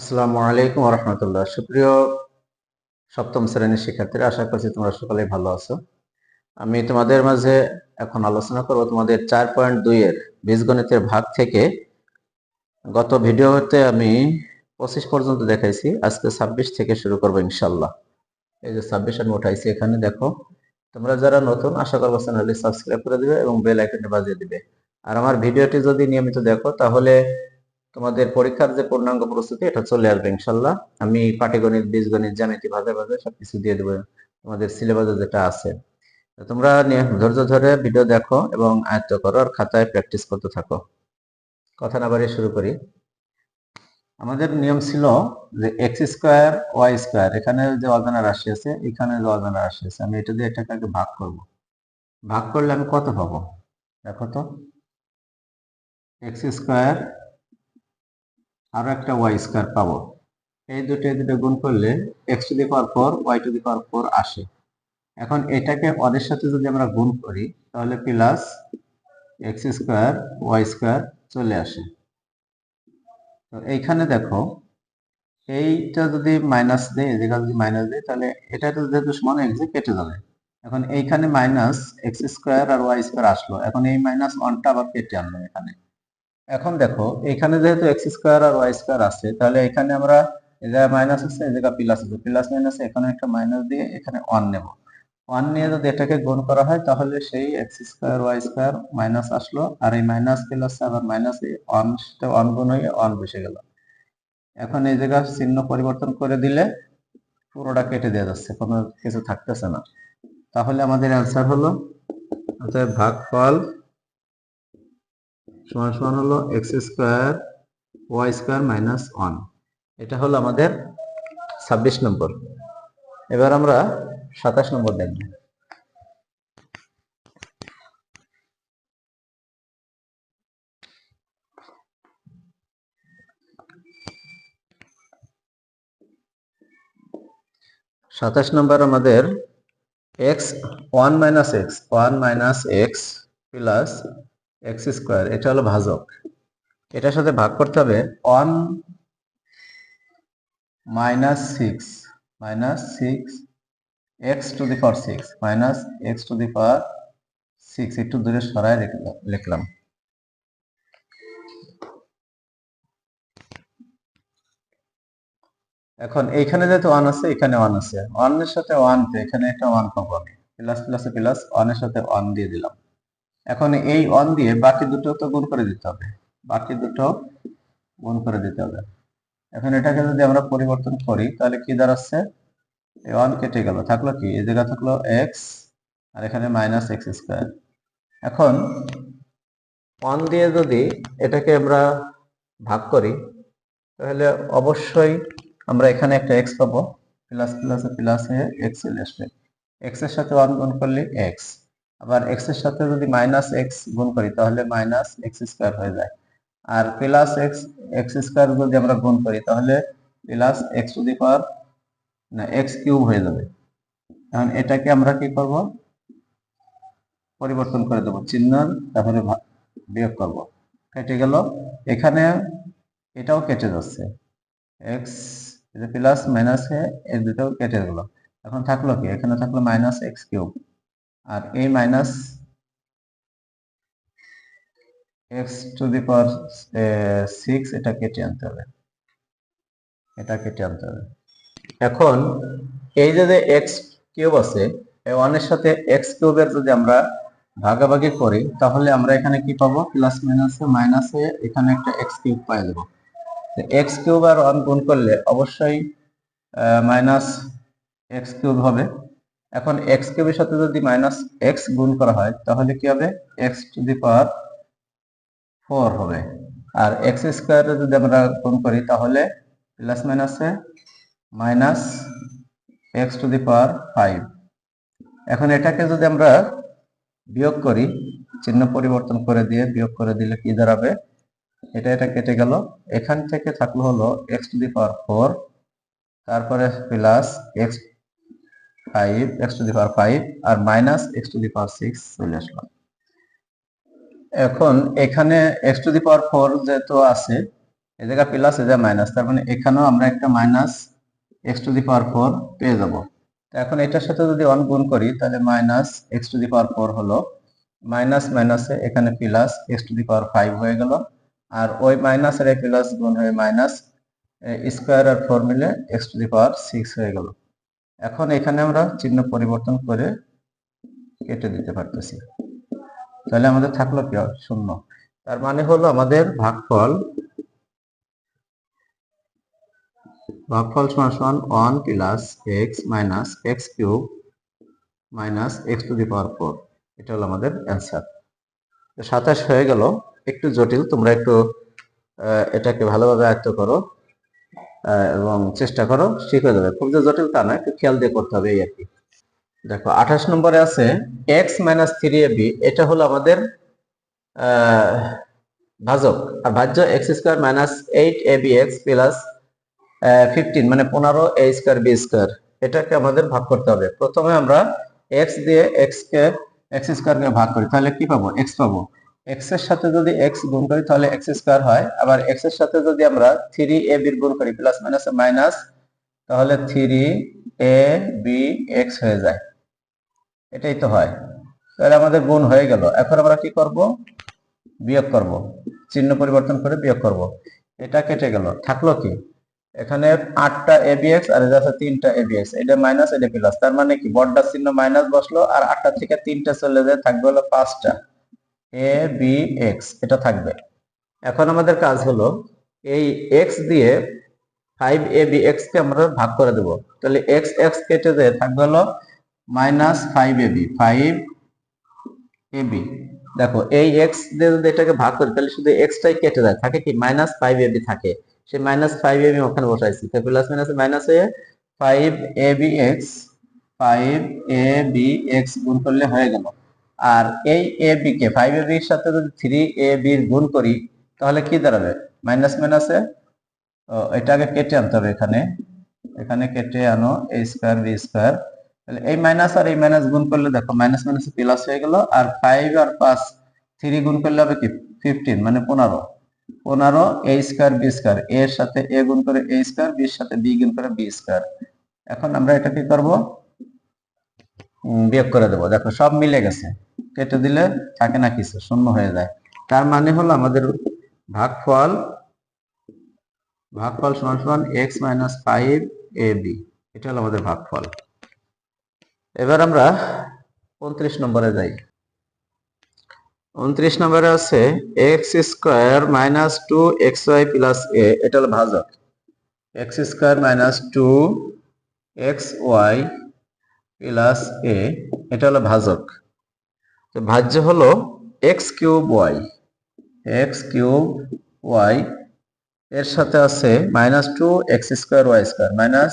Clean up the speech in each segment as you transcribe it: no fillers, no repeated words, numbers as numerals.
আসসালামু আলাইকুম ওয়া রাহমাতুল্লাহ। সুপ্রিয় সপ্তম শ্রেণীর শিক্ষার্থীরা, আশা করছি তোমরা সকলেই ভালো আছো। আমি তোমাদের মাঝে এখন আলোচনা করব তোমাদের 4.2 এর বীজগণিতের ভাগ থেকে। গত ভিডিওতে আমি 25 পর্যন্ত দেখাইছি, আজকে 26 থেকে শুরু করব ইনশাআল্লাহ। এই যে 26 আমি উঠাইছি, এখানে দেখো। তোমরা যারা নতুন, আশা করব চ্যানেলটি সাবস্ক্রাইব করে দিবে এবং বেল আইকনটি বাজিয়ে দিবে। আর আমার ভিডিওটি যদি নিয়মিত দেখো তাহলে তোমাদের পরীক্ষার যে পূর্ণাঙ্গ প্রস্তুতি এটা চলে আসবে ইনশাল্লাহ। আমি পাটিগণিত, বীজগণিত, জ্যামিতি ভাগে ভাগে সবকিছু দিয়ে দেবো তোমাদের সিলেবাসে যেটা আছে। তোমরা ধৈর্য ধরে ভিডিও দেখো এবং আয়ত্ত করো আর খাতায় প্র্যাকটিস করতে থাকো। কথা না বাড়িয়ে শুরু করি। আমাদের নিয়ম ছিল যে এক্স স্কোয়ার ওয়াই স্কোয়ার, এখানে যে অজানা রাশি আছে, এখানে যে অজানা রাশি আছে, আমি এটা দিয়ে এটাকে আগে ভাগ করব। ভাগ করলে আমি কত পাবো দেখো তো। এক্স স্কোয়ার আরো একটা ওয়াই স্কোয়ার পাবো। এই দুটো গুণ করলে x to the power 4 y to the power 4 আসে। এখন এটাকে ওদের সাথে যদি আমরা গুণ করি তাহলে plus x square y square চলে আসে। তো এইখানে দেখো, এইটা যদি মাইনাস দেয়, এদিকে যদি মাইনাস দেয় তাহলে এটা যেহেতু সমান এক্স কেটে যাবে। এখন এইখানে মাইনাস এক্স স্কোয়ার আর ওয়াই স্কোয়ার আসলো, এখন এই মাইনাস ওয়ানটা আবার কেটে আনলো এখানে। এখন দেখো, এখানে যেহেতু এক্স স্কোয়ার আর ওয়াই স্কোয়ার আছে, তাহলে এখানে আমরা এই জায়গায় মাইনাস আছে, এই জায়গায় প্লাস আছে, প্লাস মাইনাস এখানে একটা মাইনাস দিয়ে এখানে ওয়ান নেব। ওয়ান নিয়ে যদি এটাকে গুণ করা হয় তাহলে সেই x square y square minus আসলো, আর এই মাইনাস প্লাস আবার মাইনাস ওয়ান সাথে ওয়ান গুণ হয়ে ওয়ান বসে গেল। এখন এই জায়গায় চিহ্ন পরিবর্তন করে দিলে পুরোটা কেটে দেওয়া যাচ্ছে, কোনো কিছু থাকতেছে না। তাহলে আমাদের অ্যান্সার হলো, অতএব ভাগফল সমান সমান হলো x square y square minus one. এটা হলো আমাদের 26 নম্বর। এবার আমরা 27 নম্বর দেখব। সাতাশ নম্বর আমাদের x one minus x plus x square, এটা হলো ভাজক। এটার সাথে ভাগ করতে হবে one minus six x to the power six minus x to the power six, একটু দূরে সরায় লিখলাম। এখন এইখানে যেহেতু ওয়ান আছে, এখানে ওয়ান আছে, ওয়ানের সাথে ওয়ান, এখানে একটা ওয়ান পাবো আমি, প্লাস প্লাসে প্লাস, ওয়ানের সাথে ওয়ান দিয়ে দিলাম। এখন এই ওয়ান দিয়ে বাকি দুটো তো গুণ করে দিতে হবে, বাকি দুটো গুণ করে দিতে হবে। এখন এটাকে যদি আমরা পরিবর্তন করি তাহলে কি দাঁড়াচ্ছে, ওয়ান কেটে গেল, থাকলো কি, এই জায়গা থাকলো এক্স আর এখানে মাইনাস এক্স স্কোয়ার। এখন ওয়ান দিয়ে যদি এটাকে আমরা ভাগ করি তাহলে অবশ্যই আমরা এখানে একটা এক্স পাবো, প্লাস প্লাসে প্লাসে এক্স চলে আসবে। এক্স এর সাথে ওয়ান গুণ করলে এক্স, আবার এক্স এর সাথে যদি মাইনাস এক্স গুণ করি তাহলে মাইনাস এক্স স্কোয়ার হয়ে যায়। আর প্লাস এক্স এক্স স্কোয়ার যদি আমরা গুণ করি তাহলে প্লাস এক্স টু দি পাওয়ার না এক্স কিউব হয়ে যাবে। এখন এটাকে আমরা কি করব, পরিবর্তন করে দেবো চিহ্ন, তারপরে বিয়োগ করব, কেটে গেল। এখানে এটাও কেটে যাচ্ছে, এক্স প্লাস মাইনাস এর দুটো কেটে গেল। এখন থাকলো কি, এখানে থাকলো মাইনাস এক্স কিউব, আর এই minus x to the power six, এটা কেটে আনতে হবে, এটা কেটে আনতে হবে। এখন এই যে এক্স কিউব আছে, ওয়ানের সাথে এক্স কিউবের যদি আমরা ভাগাভাগি করি তাহলে আমরা এখানে কি পাবো, প্লাস মাইনাসে এখানে একটা এক্স কিউব পাই দেবো। এক্স কিউব আর ওয়ান গুণ করলে অবশ্যই মাইনাস এক্স কিউব হবে। এখন এক্স কিউবের সাথে যদি মাইনাস এক্স গুণ করা হয় তাহলে কি হবে, এক্স টু দি পাওয়ার 4 হবে। আর এক্স স্কোয়ারে যদি আমরা গুণ করি তাহলে প্লাস মাইনাসে minus x to the power 5। এখন এটাকে যদি আমরা বিয়োগ করি, চিহ্ন পরিবর্তন করে দিয়ে বিয়োগ করে দিলে কি দাঁড়াবে, এটা কেটে গেল। এখান থেকে থাকলো হলো এক্স টু দি পাওয়ার 4, তারপরে plus x to the power 5 আর minus x to the power 6 চলে আসলো। এখন এখানে এক্স টু দি পাওয়ার 4 যেহেতু আছে, এই জায়গা প্লাস এই জায়গা মাইনাস, তার মানে এখানেও আমরা একটা minus x to the power 4 পেয়ে যাব। তো এখন এটার সাথে যদি 1 গুণ করি তাহলে minus x to the power 4 হলো, মাইনাস মাইনাসে এখানে plus x to the power 5 হয়ে গেল, আর ওই মাইনাস আর এই প্লাস গুণ হয়ে মাইনাস স্কোয়ার আর 4 মিলে এক্স টু দি পাওয়ার 6 হয়ে গেল। এখন এখানে আমরা চিহ্ন পরিবর্তন করে কেটে দিতে পারতেছি, তাহলে আমাদের থাকলো কি শূন্য। তার মানে হলো আমাদের ভাগফল সমান সমান 1 plus x minus x cube minus x to the power 4। এটা হলো আমাদের অ্যান্সার। 27 হয়ে গেল, একটু জটিল, তোমরা একটু এটাকে ভালোভাবে আয়ত্ত করো এবং চেষ্টা করো, শিখে যাবে। খুব যে জটিল তা না, একটু খেয়াল দিয়ে করতে হবে এই আর কি। দেখো 28 নম্বরে আছে x মাইনাস 3ab, এটা হলো আমাদের ভাজক, আর ভাজ্য x square minus 8abx plus 15 মানে 15 a স্কোয়ার বি স্কোয়ার, এটাকে আমাদের ভাগ করতে হবে। প্রথমে আমরা x দিয়ে x স্কোয়ারকে ভাগ করি, তাহলে কি পাবো? x পাবো। x এর সাথে যদি x গুণ করি তাহলে x স্কোয়ার হয়, আবার x এর সাথে যদি আমরা 3ab গুণ করি প্লাস মাইনাসে মাইনাস, তাহলে 3abx হয়ে যায়। এটাই তো হয়, তাহলে আমাদের গুণ হয়ে গেল। এখন আমরা কি করব? বিয়োগ করব, চিহ্ন পরিবর্তন করে বিয়োগ করব। এটা কেটে গেল, থাকলো কি? এখানে 8টা abx আর এটা আছে 3টা abx, এটা মাইনাস এটা প্লাস, তার মানে কি বড়টার চিহ্ন মাইনাস বসলো, আর 8টা থেকে 3টা চলে যায়, থাকবে হলো 5টা abx, এটা থাকবে। এখন আমাদের কাজ হলো এই x দিয়ে 5abx কে আমরা ভাগ করে দেব, তাহলে x x কেটে যায়, থাকবে হলো মাইনাস 5ab। দেখো এই x দিয়ে যদি এটাকে ভাগ করি তাহলে শুধু x টাই কেটে যায়, থাকে কি মাইনাস 5ab থাকে, সেই মাইনাস 5ab ওখানে বসাইছি, তো প্লাস মাইনাস মাইনাস হয়ে 5abx গুণ করলে হয়ে গেল। আর এই ab কে 5ab এর সাথে যদি 3ab এর গুণ করি তাহলে কি দাঁড়াবে? মাইনাস মাইনাসে এটাকে কেটে আনতে হবে, এখানে কেটে আনো a স্কয়ার b স্কয়ার, তাহলে এই মাইনাস আর এই মাইনাস গুণ করলে দেখো মাইনাস মাইনাস প্লাস হয়ে গেল, আর 5 আর 5 3 গুণ করলে হবে কি 15 মানে 15 a square b square, a এর সাথে a গুণ করে a স্কয়ার, b এর সাথে b গুণ করে b স্কয়ার। এখন আমরা এটা কি করব? বিয়োগ করে দেব। দেখো সব মিলে গেছে, কেটে দিলে থাকে না কিছু, শূন্য হয়ে যায়। তার মানে হলো আমাদের ভাগফল সমান সমান x মাইনাস 5ab, এটা হলো আমাদের ভাগফল। এবার আমরা 29 নম্বরে যাই। 29 নম্বরে আছে x square minus 2xy plus a, এটা হলো ভাজক। x square minus 2xy plus a, এটা হলো ভাজক। তো ভাজ্য হলো x কিউব y, এর সাথে আছে minus 2x square y square, minus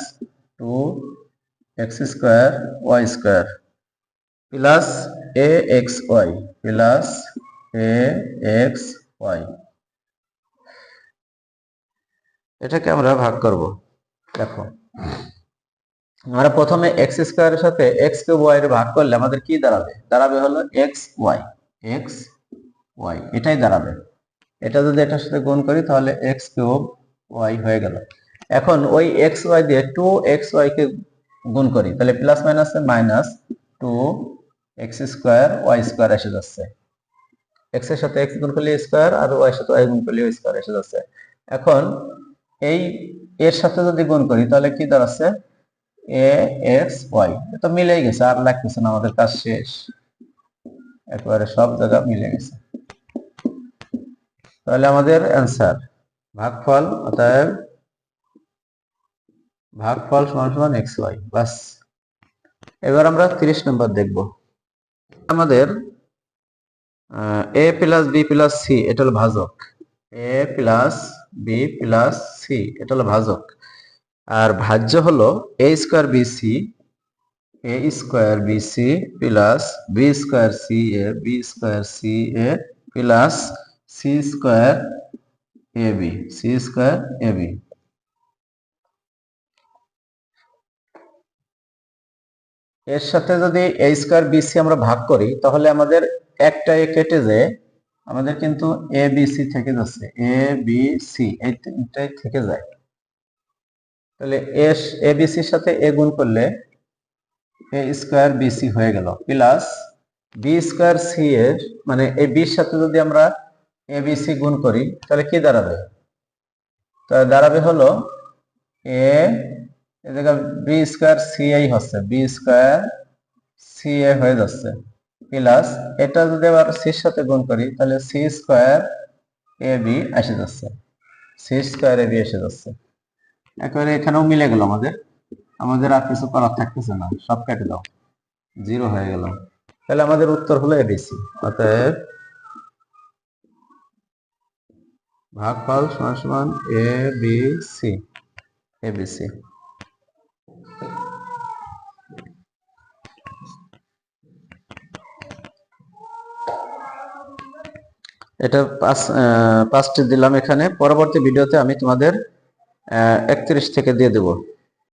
2x square y square plus axy plus axy, এটাকে আমরা ভাগ করব। দেখো আমরা প্রথমে x স্কয়ারের সাথে x কিউব y এর ভাগ করলে আমাদের কি দাঁড়াবে হলো xy, এটাই দাঁড়াবে। এটা যদি এটার সাথে গুণ করি তাহলে x কিউব y হয়ে গেল। এখন ওই xy দিয়ে 2xy কে গুণ করি, তাহলে প্লাস মাইনাসে minus 2x square y square এসে যাচ্ছে, x এর সাথে x গুণ করলে স্কয়ার আর y এর সাথে y গুণ করলে স্কয়ার এসে যাচ্ছে। এখন এই এর সাথে যদি গুণ করি তাহলে কি দাঁড়াচ্ছে? axy, এটা মিলেই গেছে, আর লাগতেছে না, আমাদের কাজ শেষ, একেবারে সব জায়গা মিলে গেছে। তাহলে আমাদের অ্যান্সার ভাগফল, অতএব ভাগফল সমান সমান xy, বাস। এবার আমরা 30 নম্বর দেখব। আমাদের a plus b plus c, এটা হলো ভাজক। a plus b plus c, এটা হলো ভাজক। আর ভাজ্য হলো a square bc plus b square ca plus c square ab। এর সাথে যদি a স্কয়ার bc আমরা ভাগ করি তাহলে আমাদের একটা a কেটে যায়, আমাদের কিন্তু এ বি সি থেকে যাচ্ছে, এ বি সি এই তিনটাই থেকে যায়। তাহলে এ বি সির সাথে এ গুণ করলে এ স্কোয়ার বি সি হয়ে গেল, প্লাস বি স্কোয়ার সি এর মানে এই বির সাথে যদি আমরা এ বি সি গুণ করি তাহলে কি দাঁড়াবে? তাহলে দাঁড়াবে হলো এ জায়গায় বি স্কোয়ার সি আই হচ্ছে, বি স্কোয়ার সি এ হয়ে যাচ্ছে, প্লাস এটা যদি আবার সির সাথে গুণ করি তাহলে সি স্কোয়ার এ বি এসে যাচ্ছে, সি স্কোয়ার এ বি এসে যাচ্ছে। একেবারে এখানেও মিলে গেল, আমাদের আমাদের আর কিছু করার থাকতেছে না, সব কেটে দাও, 0 হয়ে গেল। তাহলে আমাদের উত্তর হলো এবিসি। অতএব ভাগফল সমান সমান এ বি সি, এবিসি। এটা পাঁচটি দিলাম এখানে। পরবর্তী ভিডিওতে আমি তোমাদের 31 থেকে দিয়ে দেব।